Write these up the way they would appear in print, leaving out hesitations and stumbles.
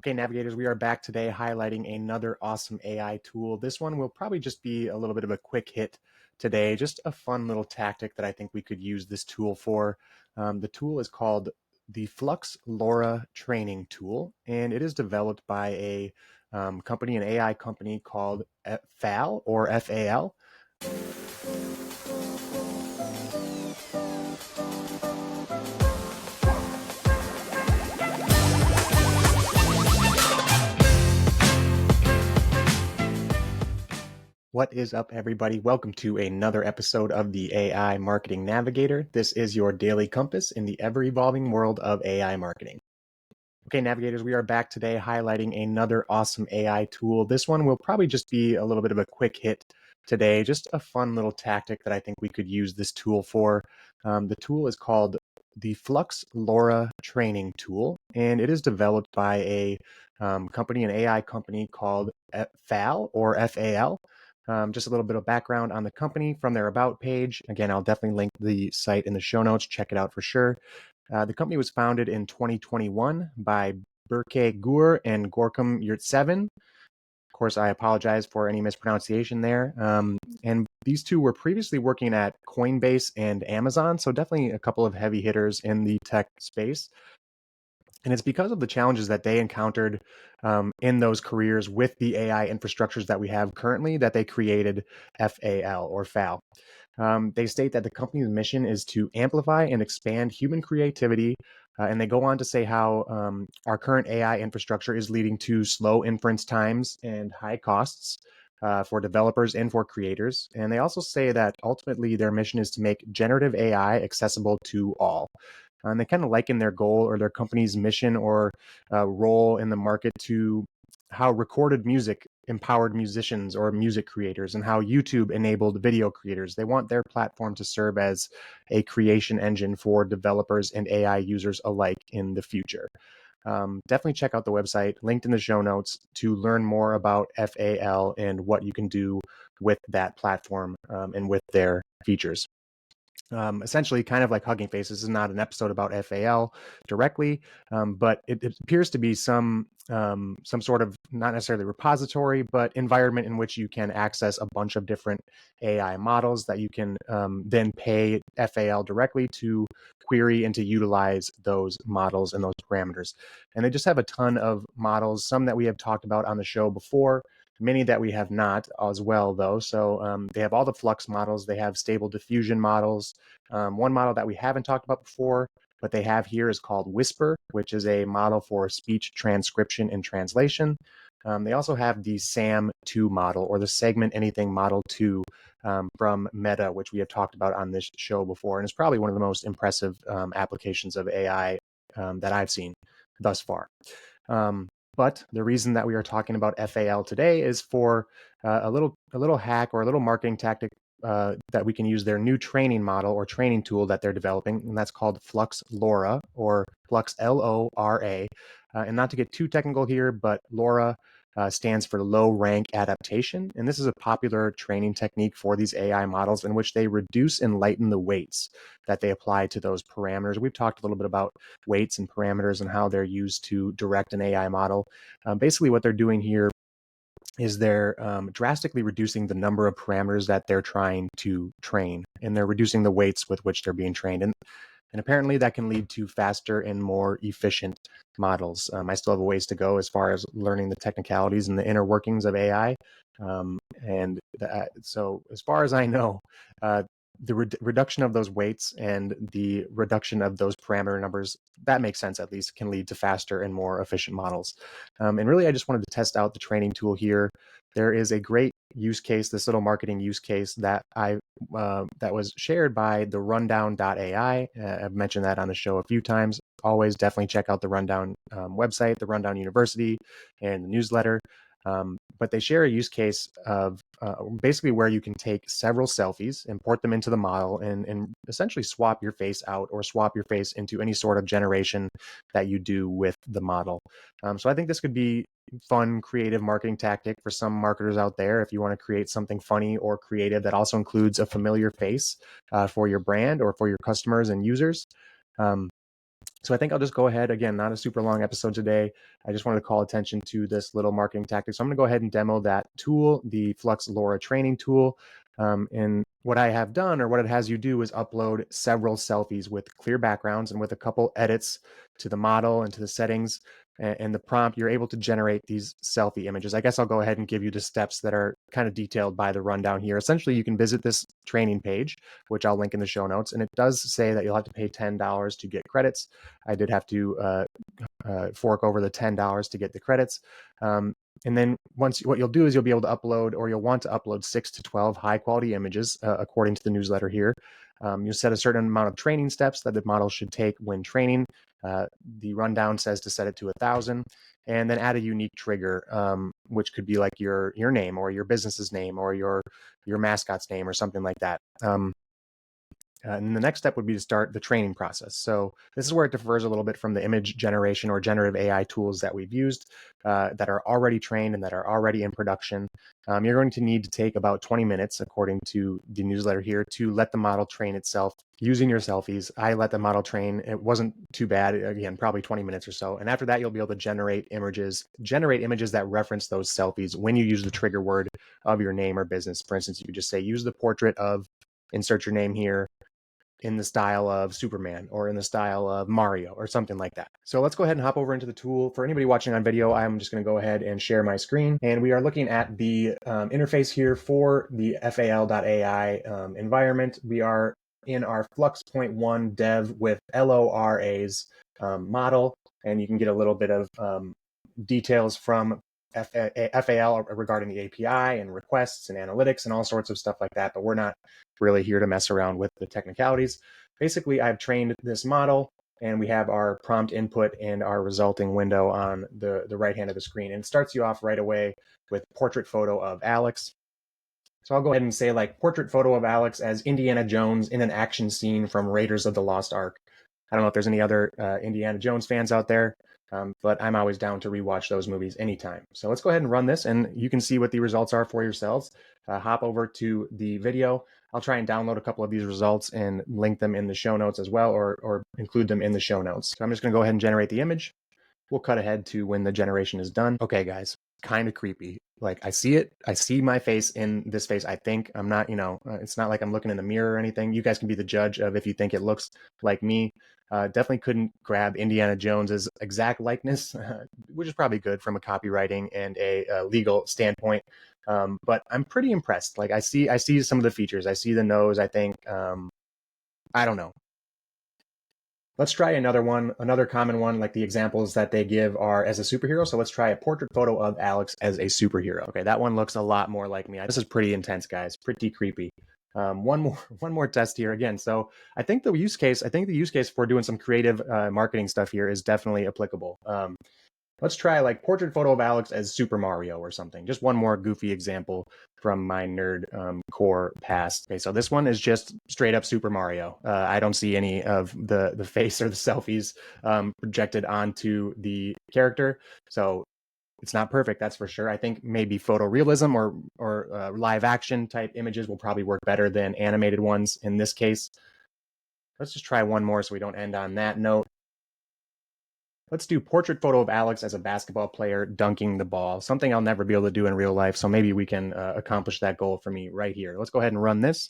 Okay, navigators, we are back today highlighting another awesome AI tool. This one will probably just be a little bit of a quick hit today, just a fun little tactic that I think we could use this tool for. The tool is called the Flux LoRA Training Tool, and it is developed by a company, an AI company called FAL or FAL. What is up, everybody? Welcome to another episode of the AI Marketing Navigator. This is your daily compass in the ever-evolving world of AI marketing. Okay, navigators, we are back today highlighting another awesome AI tool. This one will probably just be a little bit of a quick hit today, just a fun little tactic that I think we could use this tool for. The tool is called the Flux LoRA Training Tool, and it is developed by a company, an AI company called FAL or FAL. Just a little bit of background on the company from their About page. Again, I'll definitely link the site in the show notes. Check it out for sure. The company was founded in 2021 by Burkay and Gorkem Yurtseven. Of course, I apologize for any mispronunciation there. And these two were previously working at Coinbase and Amazon, so definitely a couple of heavy hitters in the tech space. And it's because of the challenges that they encountered in those careers with the AI infrastructures that we have currently that they created FAL or FAL. They state that the company's mission is to amplify and expand human creativity. And they go on to say how our current AI infrastructure is leading to slow inference times and high costs for developers and for creators. And they also say that ultimately their mission is to make generative AI accessible to all. And they kind of liken their goal or their company's mission or role in the market to how recorded music empowered musicians or music creators and how YouTube enabled video creators. They want their platform to serve as a creation engine for developers and AI users alike in the future. Definitely check out the website linked in the show notes to learn more about FAL and what you can do with that platform and with their features. Essentially, kind of like Hugging Face. This is not an episode about FAL directly, but it appears to be some sort of not necessarily repository, but environment in which you can access a bunch of different AI models that you can then pay FAL directly to query and to utilize those models and those parameters. And they just have a ton of models, some that we have talked about on the show before. Many that we have not as well, though. So they have all the Flux models. They have stable diffusion models. One model that we haven't talked about before, but they have here is called Whisper, which is a model for speech transcription and translation. They also have the SAM2 model or the Segment Anything Model 2 from Meta, which we have talked about on this show before. And it's probably one of the most impressive applications of AI that I've seen thus far. But the reason that we are talking about FAL today is for a little hack or a little marketing tactic that we can use their new training model or training tool that they're developing, and that's called Flux LoRA or Flux LoRA. And not to get too technical here, but LoRA stands for low rank adaptation. And this is a popular training technique for these AI models in which they reduce and lighten the weights that they apply to those parameters. We've talked a little bit about weights and parameters and how they're used to direct an AI model. Basically, what they're doing here is they're drastically reducing the number of parameters that they're trying to train, and they're reducing the weights with which they're being trained. And apparently that can lead to faster and more efficient models. I still have a ways to go as far as learning the technicalities and the inner workings of AI. So as far as I know, the reduction of those weights and the reduction of those parameter numbers, that makes sense at least, can lead to faster and more efficient models. And really, I just wanted to test out the training tool here. There is a great use case, this little marketing use case that that was shared by the rundown.ai. I've mentioned that on the show a few times. Always definitely check out the Rundown website, the Rundown University, and the newsletter. But they share a use case of basically where you can take several selfies, import them into the model, and essentially swap your face out or swap your face into any sort of generation that you do with the model. So I think this could be fun, creative marketing tactic for some marketers out there if you want to create something funny or creative that also includes a familiar face for your brand or for your customers and users. So I think I'll just go ahead, again, not a super long episode today. I just wanted to call attention to this little marketing tactic. So I'm going to go ahead and demo that tool, the Flux LoRA Training Tool. And what I have done, or what it has you do, is upload several selfies with clear backgrounds and with a couple edits to the model and to the settings and the prompt. You're able to generate these selfie images. I guess I'll go ahead and give you the steps that are kind of detailed by the rundown here. Essentially, you can visit this training page, which I'll link in the show notes. And it does say that you'll have to pay $10 to get credits. I did have to fork over the $10 to get the credits. And then what you'll do is you'll be able to upload, or you'll want to upload 6 to 12 high quality images, according to the newsletter here. You'll set a certain amount of training steps that the model should take when training. The rundown says to set it to 1,000, and then add a unique trigger, which could be like your name, or your business's name, or your mascot's name, or something like that. And the next step would be to start the training process. So this is where it differs a little bit from the image generation or generative AI tools that we've used that are already trained and that are already in production. You're going to need to take about 20 minutes, according to the newsletter here, to let the model train itself using your selfies. I let the model train. It wasn't too bad. Again, probably 20 minutes or so. And after that, you'll be able to generate images that reference those selfies when you use the trigger word of your name or business. For instance, you could just say, use the portrait of, insert your name here, in the style of Superman or in the style of Mario or something like that. So let's go ahead and hop over into the tool. For anybody watching on video, I'm just going to go ahead and share my screen. And we are looking at the interface here for the fal.ai environment. We are in our Flux.1 dev with LoRa's model, and you can get a little bit of details from FAL regarding the API and requests and analytics and all sorts of stuff like that, but we're not really here to mess around with the technicalities. Basically, I've trained this model, and we have our prompt input and our resulting window on the right hand of the screen. And it starts you off right away with portrait photo of Alex. So I'll go ahead and say, like, portrait photo of Alex as Indiana Jones in an action scene from Raiders of the Lost Ark. I don't know if there's any other Indiana Jones fans out there, but I'm always down to rewatch those movies anytime. So let's go ahead and run this, and you can see what the results are for yourselves. Hop over to the video. I'll try and download a couple of these results and link them in the show notes as well, or include them in the show notes. So I'm just going to go ahead and generate the image. We'll cut ahead to when the generation is done. Okay, guys, kind of creepy. Like, I see it. I see my face in this face. I think I'm not, it's not like I'm looking in the mirror or anything. You guys can be the judge of if you think it looks like me. Definitely couldn't grab Indiana Jones's exact likeness, which is probably good from a copywriting and a legal standpoint. But I'm pretty impressed. Like, I see some of the features. I see the nose, I think. I don't know. Let's try another common one. Like, the examples that they give are as a superhero. So let's try a portrait photo of Alex as a superhero. Okay, that one looks a lot more like me. This is pretty intense, guys. Pretty creepy. One more test here again. So I think the use case for doing some creative marketing stuff here is definitely applicable. Let's try, like, portrait photo of Alex as Super Mario or something. Just one more goofy example from my nerd core past. Okay, so this one is just straight up Super Mario. I don't see any of the face or the selfies projected onto the character. So it's not perfect, that's for sure. I think maybe photorealism or live action type images will probably work better than animated ones in this case. Let's just try one more so we don't end on that note. Let's do portrait photo of Alex as a basketball player dunking the ball. Something I'll never be able to do in real life, so maybe we can accomplish that goal for me right here. Let's go ahead and run this.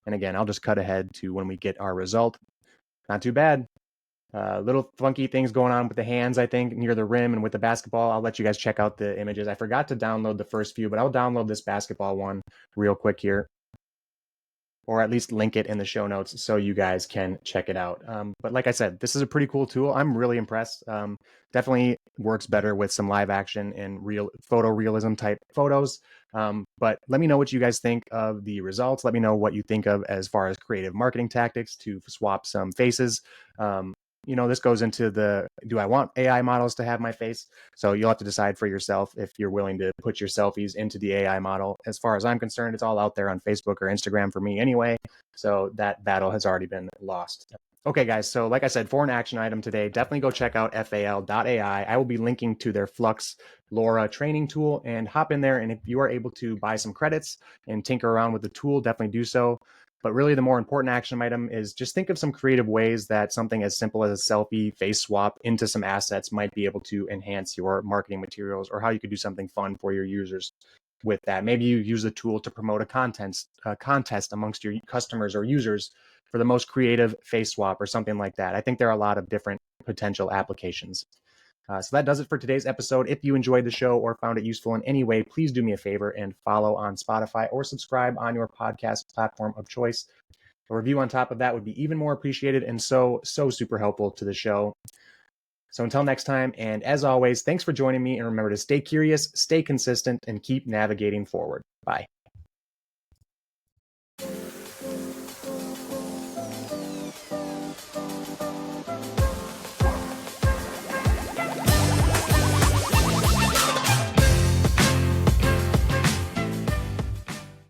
And again, I'll just cut ahead to when we get our result. Not too bad. Little funky things going on with the hands, I think, near the rim and with the basketball. I'll let you guys check out the images. I forgot to download the first few, but I'll download this basketball one real quick here, or at least link it in the show notes so you guys can check it out. But like I said, this is a pretty cool tool. I'm really impressed. Definitely works better with some live action and real photorealism type photos. But let me know what you guys think of the results. Let me know what you think of as far as creative marketing tactics to swap some faces. This goes into do I want AI models to have my face? So you'll have to decide for yourself if you're willing to put your selfies into the AI model. As far as I'm concerned, it's all out there on Facebook or Instagram for me anyway. So that battle has already been lost. Okay, guys. So like I said, for an action item today, definitely go check out fal.ai. I will be linking to their Flux LoRA training tool, and hop in there. And if you are able to buy some credits and tinker around with the tool, definitely do so. But really the more important action item is just think of some creative ways that something as simple as a selfie face swap into some assets might be able to enhance your marketing materials, or how you could do something fun for your users with that. Maybe you use a tool to promote a contest amongst your customers or users for the most creative face swap or something like that. I think there are a lot of different potential applications. So that does it for today's episode. If you enjoyed the show or found it useful in any way, please do me a favor and follow on Spotify or subscribe on your podcast platform of choice. A review on top of that would be even more appreciated and so super helpful to the show. So until next time, and as always, thanks for joining me, and remember to stay curious, stay consistent, and keep navigating forward. Bye.